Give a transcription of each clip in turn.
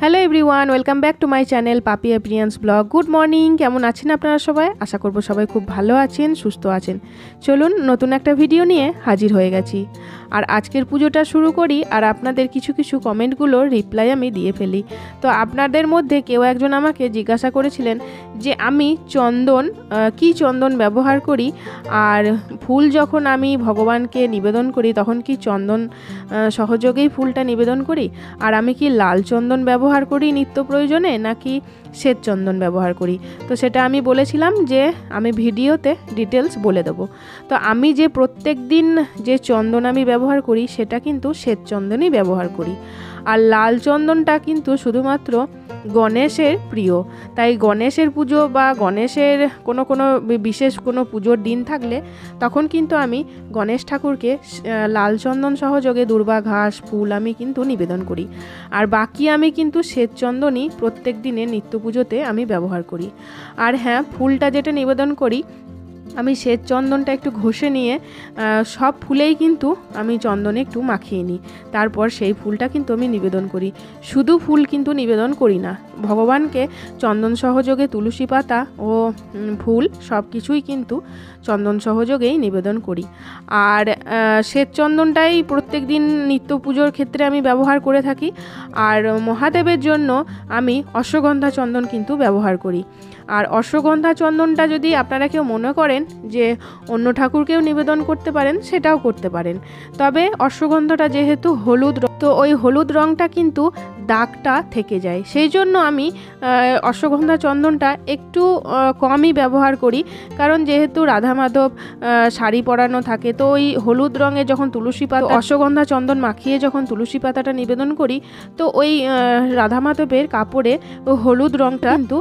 Hello everyone, welcome back to my channel পাপি অ্যাপিয়ান্স blog. Good morning, কেমন আছেন আপনারা সবাই? আশা করব সবাই খুব ভালো আছেন, সুস্থ আছেন। চলুন নতুন একটা ভিডিও নিয়ে হাজির হয়ে গেছি। আর আজকের পুজোটা শুরু করি, আর আপনাদের কিছু কিছু কমেন্টগুলোর রিপ্লাই আমি দিয়ে ফেলি। তো আপনাদের মধ্যে কেউ একজন আমাকে জিজ্ঞাসা করেছিলেন যে আমি কি চন্দন ব্যবহার করি, আর ফুল যখন আমি ভগবানকে নিবেদন করি তখন কি চন্দন সহযোগেই ফুলটা নিবেদন করি, আর আমি কি লাল চন্দন ব্যবহার করি নিত্য প্রয়োজনে নাকি শ্বেত চন্দন ব্যবহার করি। তো সেটা আমি বলেছিলাম যে আমি ভিডিওতে ডিটেলস বলে দেবো। তো আমি যে প্রত্যেক দিন যে চন্দন আমি ব্যবহার করি সেটা কিন্তু শ্বেত চন্দনই ব্যবহার করি। আর লাল চন্দনটা কিন্তু শুধুমাত্র গণেশের প্রিয়, তাই গণেশের পুজো বা গণেশের কোনো বিশেষ কোনো পুজোর দিন থাকলে তখন কিন্তু আমি গণেশ ঠাকুরকে লাল চন্দন সহযোগে দুর্বা ঘাস ফুল আমি কিন্তু নিবেদন করি। আর বাকি আমি কিন্তু শ্বেত চন্দনই প্রত্যেক দিনে নিত্য পুজোতে আমি ব্যবহার করি। আর হ্যাঁ, ফুলটা যেটা নিবেদন করি আমি শ্বেত চন্দনটা একটু ঘষে নিয়ে সব ফুলেই কিন্তু আমি চন্দনে একটু মাখিয়ে নিই, তারপর সেই ফুলটা কিন্তু আমি নিবেদন করি। শুধু ফুল কিন্তু নিবেদন করি না, ভগবানকে চন্দন সহযোগে তুলসী পাতা ও ফুল সব কিছুই কিন্তু চন্দন সহযোগেই নিবেদন করি। আর শ্বেত চন্দনটাই প্রত্যেক দিন নিত্য পুজোর ক্ষেত্রে আমি ব্যবহার করে থাকি। আর মহাদেবের জন্য আমি অশ্বগন্ধা চন্দন কিন্তু ব্যবহার করি। আর অশ্বগন্ধা চন্দনটা যদি আপনারা কেউ মনে করেন যে অন্য ঠাকুরকেও নিবেদন করতে পারেন, সেটাও করতে পারেন। তবে অশ্বগন্ধাটা যেহেতু হলুদ, তো ওই হলুদ রঙটা কিন্তু দাগটা থেকে যায়, সেই জন্য আমি অশ্বগন্ধা চন্দনটা একটু কমই ব্যবহার করি। কারণ যেহেতু রাধা মাধব শাড়ি পরানো থাকে, তো ওই হলুদ রঙে যখন তুলসী পাতা অশ্বগন্ধা চন্দন মাখিয়ে যখন তুলসী পাতাটা নিবেদন করি, তো ওই রাধা মাধবের কাপড়ে ওই হলুদ রঙটা কিন্তু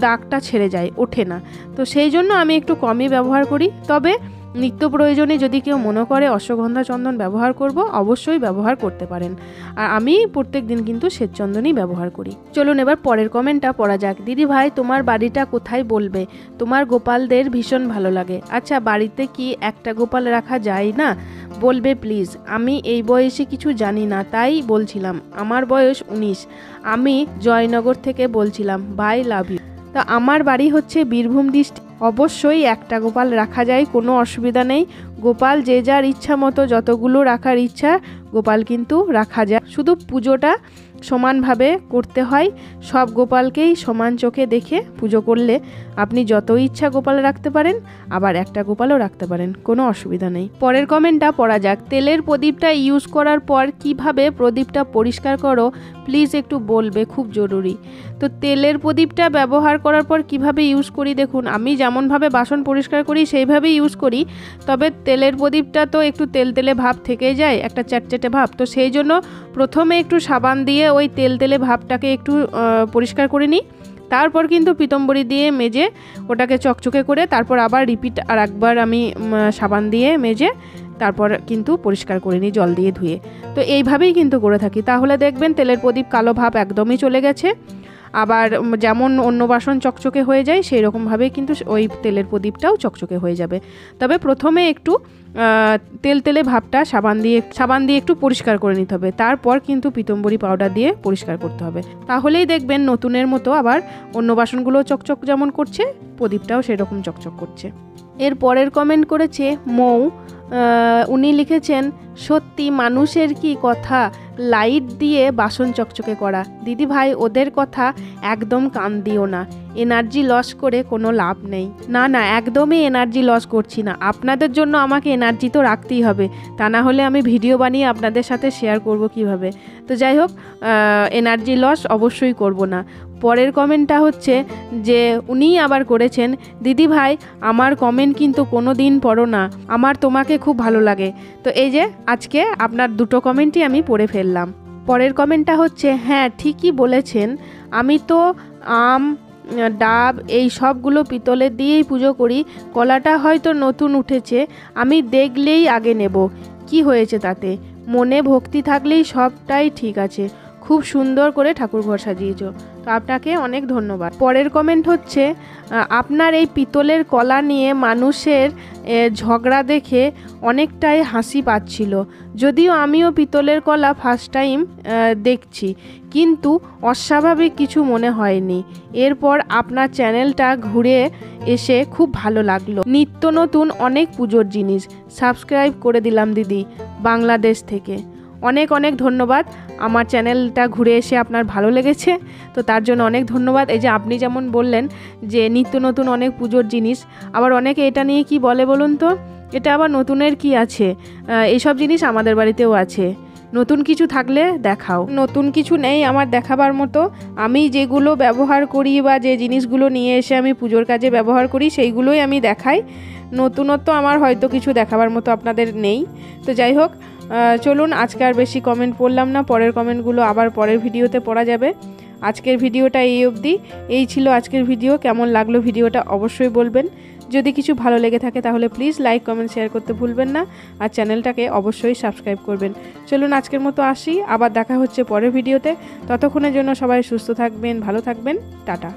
দাগটা ছেড়ে যায়, ওঠে না। তো সেই জন্য আমি একটু কমই ব্যবহার করি। তবে নিত্য প্রয়োজনে যদি কেউ মনে করে অশ্বগন্ধা চন্দন ব্যবহার করব, অবশ্যই ব্যবহার করতে পারেন। আর আমি প্রত্যেক দিন কিন্তু শ্বেত চন্দনই ব্যবহার করি। চলুন এবার পরের কমেন্টটা পড়া যাক। দিদি ভাই, তোমার বাড়িটা কোথায় বলবে? তোমার গোপালদের ভীষণ ভালো লাগে। আচ্ছা, বাড়িতে কি একটা গোপাল রাখা যায় না? বলবে প্লিজ। আমি এই বয়সে কিছু জানি না, তাই বলছিলাম। আমার বয়স 19। আমি জয়নগর থেকে বলছিলাম। Bye, love you. তা আমার বাড়ি হচ্ছে বীরভূম ডিস্ট্রিক্ট। অবশ্যই একটা গোপাল রাখা যায়, কোনো অসুবিধা নেই। গোপাল যে যার ইচ্ছা মতো যতগুলো রাখার ইচ্ছা গোপাল কিন্তু রাখা যায়। শুধু পুজোটা সমানভাবে করতে হয়, সব গোপালকেই সমান চোখে দেখে পুজো করলে আপনি যত ইচ্ছা গোপাল রাখতে পারেন, আবার একটা গোপালও রাখতে পারেন, কোনো অসুবিধা নেই। পরের কমেন্টটা পড়া যাক। তেলের প্রদীপটা ইউজ করার পর কিভাবে প্রদীপটা পরিষ্কার করো প্লিজ একটু বলবে, খুব জরুরি। তো তেলের প্রদীপটা ব্যবহার করার পর কিভাবে ইউজ করি, দেখুন আমি যেমনভাবে বাসন পরিষ্কার করি সেইভাবেই ইউজ করি। তবে তেলের প্রদীপটা তো একটু তেলে ভাব থেকে যায়, একটা চ্যাটচ্যাটে ভাব, তো সেই জন্য প্রথমে একটু সাবান দিয়ে ওই তেলে ভাবটাকে একটু পরিষ্কার করে নিই। তারপর কিন্তু পিতম্বরী দিয়ে মেজে ওটাকে চকচকে করে তারপর আবার রিপিট আর একবার আমি সাবান দিয়ে মেজে তারপর কিন্তু পরিষ্কার করে নিই জল দিয়ে ধুয়ে। তো এইভাবেই কিন্তু করে থাকি, তাহলে দেখবেন তেলের প্রদীপ কালো ভাব একদমই চলে গেছে। আবার যেমন অন্য বাসন চকচকে হয়ে যায়, সেই রকমভাবেই কিন্তু ওই তেলের প্রদীপটাও চকচকে হয়ে যাবে। তবে প্রথমে একটু তেলে ভাবটা সাবান দিয়ে একটু পরিষ্কার করে নিতে হবে, তারপর কিন্তু পিতম্বরী পাউডার দিয়ে পরিষ্কার করতে হবে। তাহলেই দেখবেন নতুনের মতো আবার অন্য বাসনগুলো চকচক যেমন করছে, প্রদীপটাও সেরকম চকচক করছে। এর পরের কমেন্ট করেছে মৌ। উনি লিখেছেন, সত্যি মানুষের কি কথা, লাইট দিয়ে বাসন চকচকে করা। দিদি ভাই, ওদের কথা একদম কান দিও না, এনার্জি লস করে কোনো লাভ নেই। না, একদমই এনার্জি লস করছি না। আপনাদের জন্য আমাকে এনার্জি তো রাখতেই হবে, তা না হলে আমি ভিডিও বানিয়ে আপনাদের সাথে শেয়ার করব কিভাবে। তো যাই হোক, এনার্জি লস অবশ্যই করব না। পরের কমেন্টটা হচ্ছে যে উনিই আবার করেছেন, দিদি ভাই আমার কমেন্ট কিন্তু কোনো দিন পড়ো না, আমার তোমাকে খুব ভালো লাগে। তো এই যে আজকে আপনার দুটো কমেন্টই আমি পড়ে ফেললাম। পরের কমেন্টটা হচ্ছে, হ্যাঁ ঠিকই বলেছেন, আমি তো আম ডাব এই সবগুলো পিতলের দিয়েই পুজো করি। কলাটা হয়তো নতুন উঠেছে, আমি দেখলেই আগে নেব, কি হয়েছে তাতে? মনে ভক্তি থাকলেই সবটাই ঠিক আছে। খুব সুন্দর করে ঠাকুর ঘর সাজিয়েছো। তো আপনাকে অনেক ধন্যবাদ। পরের কমেন্ট হচ্ছে, আপনার এই পিতলের কলা নিয়ে মানুষের ঝগড়া দেখে অনেকটাই হাসি পাচ্ছিল। যদিও আমিও পিতলের কলা ফার্স্ট টাইম দেখছি, কিন্তু অস্বাভাবিক কিছু মনে হয়নি। এরপর আপনার চ্যানেলটা ঘুরে এসে খুব ভালো লাগলো। নিত্য নতুন অনেক পুজোর জিনিস সাবস্ক্রাইব করে দিলাম দিদি, বাংলাদেশ থেকে। অনেক অনেক ধন্যবাদ। আমার চ্যানেলটা ঘুরে এসে আপনার ভালো লেগেছে, তো তার জন্য অনেক ধন্যবাদ। এই যে আপনি যেমন বললেন যে নিত্য নতুন অনেক পুজোর জিনিস, আবার অনেকে এটা নিয়ে কি বলে বলুন তো, এটা আবার নতুনের কি আছে, এইসব জিনিস আমাদের বাড়িতেও আছে। নতুন কিছু থাকলে দেখাও। নতুন কিছু নেই আমার দেখাবার মতো। আমি যেগুলো ব্যবহার করি বা যে জিনিসগুলো নিয়ে এসে আমি পুজোর কাজে ব্যবহার করি সেইগুলোই আমি দেখাই। নতুনত্ব আমার হয়তো কিছু দেখাবার মতো আপনাদের নেই। তো যাই হোক, চলুন আজকে আর বেশি কমেন্ট পড়লাম না, পরের কমেন্টগুলো আবার পরের ভিডিওতে পড়া যাবে। আজকের ভিডিওটা এই অবধি। এই ছিল আজকের ভিডিও। কেমন লাগলো ভিডিওটা অবশ্যই বলবেন। যদি কিছু ভালো লেগে থাকে তাহলে প্লিজ লাইক কমেন্ট শেয়ার করতে ভুলবেন না, আর চ্যানেলটাকে অবশ্যই সাবস্ক্রাইব করবেন। চলুন আজকের মতো আসি, আবার দেখা হচ্ছে পরের ভিডিওতে। ততক্ষণের জন্য সবাই সুস্থ থাকবেন, ভালো থাকবেন, টাটা।